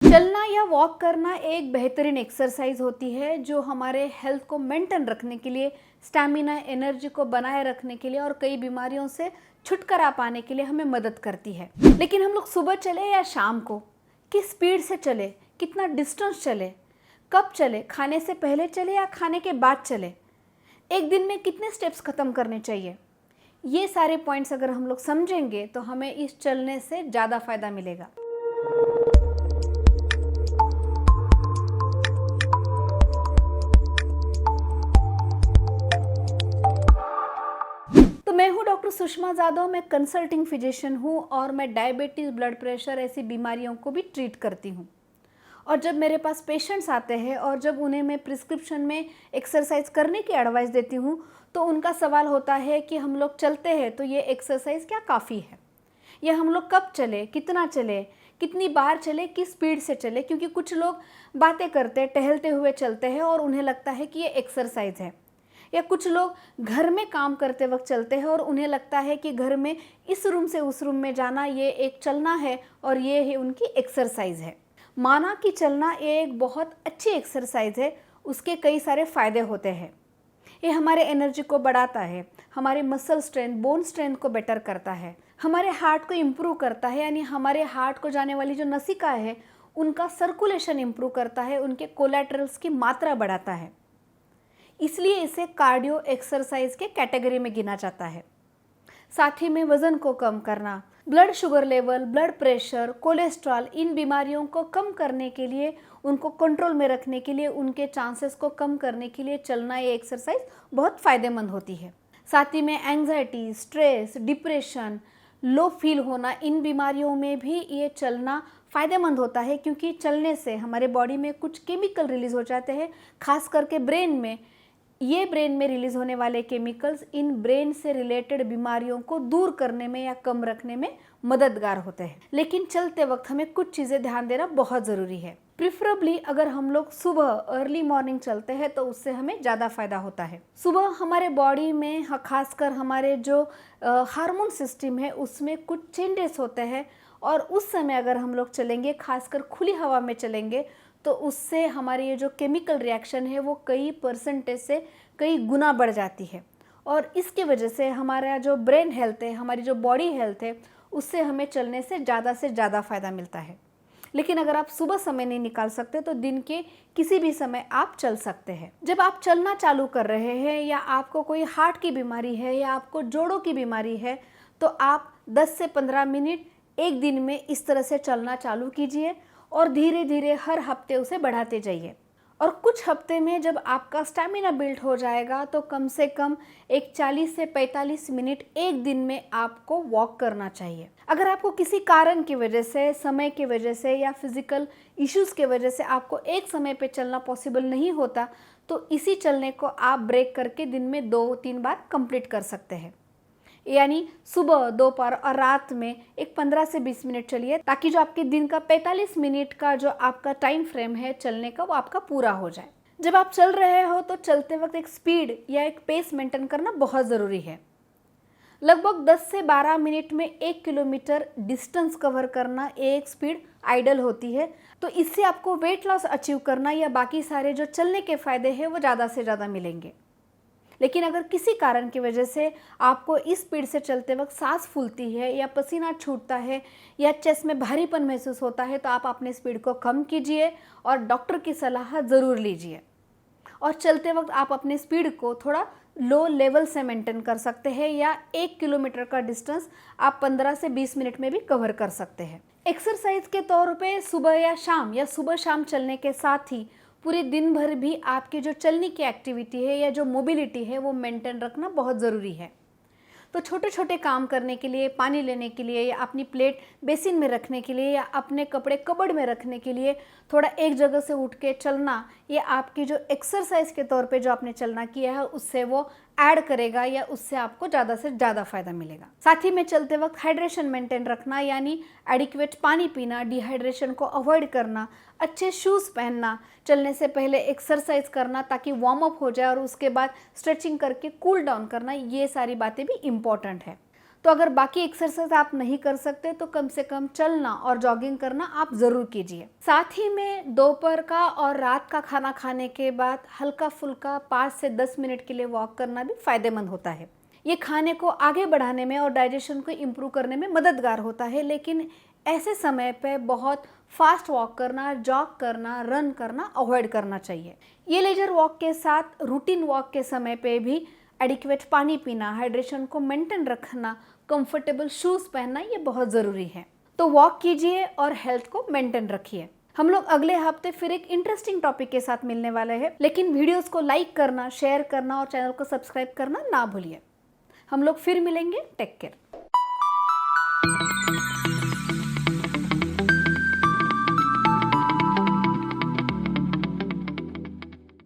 चलना या वॉक करना एक बेहतरीन एक्सरसाइज होती है जो हमारे हेल्थ को मेंटेन रखने के लिए, स्टैमिना, एनर्जी को बनाए रखने के लिए और कई बीमारियों से छुटकारा पाने के लिए हमें मदद करती है। लेकिन हम लोग सुबह चले या शाम को, किस स्पीड से चले, कितना डिस्टेंस चले, कब चले, खाने से पहले चले या खाने के बाद चले, एक दिन में कितने स्टेप्स ख़त्म करने चाहिए, ये सारे पॉइंट्स अगर हम लोग समझेंगे तो हमें इस चलने से ज़्यादा फायदा मिलेगा। तो मैं हूँ डॉक्टर सुषमा जाधव। मैं कंसल्टिंग फिजिशियन हूँ और मैं डायबिटीज़, ब्लड प्रेशर ऐसी बीमारियों को भी ट्रीट करती हूँ। और जब मेरे पास पेशेंट्स आते हैं और जब उन्हें मैं प्रिस्क्रिप्शन में एक्सरसाइज करने की एडवाइस देती हूँ तो उनका सवाल होता है कि हम लोग चलते हैं तो ये एक्सरसाइज क्या काफ़ी है, या हम लोग कब चले, कितना चले, कितनी बार चले, किस स्पीड से चले। क्योंकि कुछ लोग बातें करते, टहलते हुए चलते हैं और उन्हें लगता है कि ये एक्सरसाइज है, या कुछ लोग घर में काम करते वक्त चलते हैं और उन्हें लगता है कि घर में इस रूम से उस रूम में जाना ये एक चलना है और ये है उनकी एक्सरसाइज है। माना कि चलना एक बहुत अच्छी एक्सरसाइज है, उसके कई सारे फ़ायदे होते हैं। ये हमारे एनर्जी को बढ़ाता है, हमारे मसल स्ट्रेंथ, बोन स्ट्रेंथ को बेटर करता है, हमारे हार्ट को इम्प्रूव करता है, यानी हमारे हार्ट को जाने वाली जो नसिका है उनका सर्कुलेशन इम्प्रूव करता है, उनके कोलेट्रल्स की मात्रा बढ़ाता है। इसलिए इसे कार्डियो एक्सरसाइज के कैटेगरी में गिना जाता है। साथ ही में वज़न को कम करना, blood sugar level, blood pressure, cholesterol, इन बीमारियों को कम करने के लिए, उनको कंट्रोल में रखने के लिए, उनके चांसेस को कम करने के लिए चलना ये एक्सरसाइज बहुत फ़ायदेमंद होती है। साथ ही में anxiety, stress, depression, low feel होना, इन बीमारियों में भी ये चलना फ़ायदेमंद होता है। क्योंकि चलने से हमारे बॉडी में कुछ केमिकल रिलीज़ हो जाते हैं, खास करके ब्रेन में। ये ब्रेन में रिलीज़ होने वाले केमिकल्स इन ब्रेन से रिलेटेड बीमारियों को दूर करने में या कम रखने में मददगार होते हैं। लेकिन चलते वक्त हमें कुछ चीज़ें ध्यान देना बहुत ज़रूरी है। प्रिफरेबली अगर हम लोग सुबह अर्ली मॉर्निंग चलते हैं तो उससे हमें ज़्यादा फ़ायदा होता है। सुबह हमारे बॉडी में खासकर हमारे जो हार्मोन सिस्टम है उसमें कुछ चेंजेस होते हैं और उस समय अगर हम लोग चलेंगे, खासकर खुली हवा में चलेंगे, तो उससे हमारी ये जो केमिकल रिएक्शन है वो कई परसेंटेज से कई गुना बढ़ जाती है। और इसके वजह से हमारा जो ब्रेन हेल्थ है, हमारी जो बॉडी हेल्थ है, उससे हमें चलने से ज़्यादा फ़ायदा मिलता है। लेकिन अगर आप सुबह समय नहीं निकाल सकते तो दिन के किसी भी समय आप चल सकते हैं। जब आप चलना चालू कर रहे हैं या आपको कोई हार्ट की बीमारी है या आपको जोड़ों की बीमारी है तो आप 10 से 15 मिनट एक दिन में इस तरह से चलना चालू कीजिए और धीरे धीरे हर हफ्ते उसे बढ़ाते जाइए। और कुछ हफ्ते में जब आपका स्टैमिना बिल्ड हो जाएगा तो कम से कम एक 40 से 45 मिनट एक दिन में आपको वॉक करना चाहिए। अगर आपको किसी कारण की वजह से, समय की वजह से या फिजिकल इश्यूज़ की वजह से आपको एक समय पे चलना पॉसिबल नहीं होता तो इसी चलने को आप ब्रेक करके दिन में 2-3 बार कंप्लीट कर सकते हैं। यानी सुबह, दोपहर और रात में एक 15 से 20 मिनट चलिए ताकि जो आपके दिन का 45 मिनट का जो आपका टाइम फ्रेम है चलने का वो आपका पूरा हो जाए। जब आप चल रहे हो तो चलते वक्त एक स्पीड या एक पेस मेंटेन करना बहुत ज़रूरी है। लगभग 10 से 12 मिनट में 1 किलोमीटर डिस्टेंस कवर करना एक स्पीड आइडल होती है। तो इससे आपको वेट लॉस अचीव करना या बाकी सारे जो चलने के फ़ायदे हैं वो ज़्यादा से ज़्यादा मिलेंगे। लेकिन अगर किसी कारण की वजह से आपको इस स्पीड से चलते वक्त सांस फूलती है या पसीना छूटता है या चेस्ट में भारीपन महसूस होता है तो आप अपने स्पीड को कम कीजिए और डॉक्टर की सलाह ज़रूर लीजिए। और चलते वक्त आप अपने स्पीड को थोड़ा लो लेवल से मेंटेन कर सकते हैं या 1 किलोमीटर का डिस्टेंस आप 15 से 20 मिनट में भी कवर कर सकते हैं। एक्सरसाइज के तौर पे सुबह या सुबह शाम चलने के साथ ही पूरे दिन भर भी आपकी जो चलने की एक्टिविटी है या जो मोबिलिटी है वो मेंटेन रखना बहुत ज़रूरी है। तो छोटे छोटे काम करने के लिए, पानी लेने के लिए या अपनी प्लेट बेसिन में रखने के लिए या अपने कपड़े कबर्ड में रखने के लिए थोड़ा एक जगह से उठ के चलना, ये आपकी जो एक्सरसाइज के तौर पे जो आपने चलना किया है उससे वो ऐड करेगा या उससे आपको ज़्यादा से ज़्यादा फ़ायदा मिलेगा। साथ ही में चलते वक्त हाइड्रेशन मेंटेन रखना, यानी एडिक्वेट पानी पीना, डिहाइड्रेशन को अवॉइड करना, अच्छे शूज़ पहनना, चलने से पहले एक्सरसाइज करना ताकि वार्म अप हो जाए और उसके बाद स्ट्रेचिंग करके कूल डाउन करना, ये सारी बातें भी इम्पॉर्टेंट है। तो अगर बाकी एक्सरसाइज आप नहीं कर सकते तो कम से कम चलना और जॉगिंग करना आप ज़रूर कीजिए। साथ ही में दोपहर का और रात का खाना खाने के बाद हल्का फुल्का 5 से 10 मिनट के लिए वॉक करना भी फ़ायदेमंद होता है। ये खाने को आगे बढ़ाने में और डाइजेशन को इम्प्रूव करने में मददगार होता है, लेकिन ऐसे समय पे बहुत फास्ट वॉक करना, जॉग करना, रन करना अवॉइड करना चाहिए। ये लेजर वॉक के साथ रूटीन वॉक के समय पे भी एडिक्वेट पानी पीना, हाइड्रेशन को मेंटेन रखना, कंफर्टेबल शूज़ पहनना ये बहुत ज़रूरी है। तो वॉक कीजिए और हेल्थ को मेंटेन रखिए। हम लोग अगले हफ्ते फिर एक इंटरेस्टिंग टॉपिक के साथ मिलने वाले हैं, लेकिन वीडियोस को लाइक करना, शेयर करना और चैनल को सब्सक्राइब करना ना भूलिए। हम लोग फिर मिलेंगे। Take care.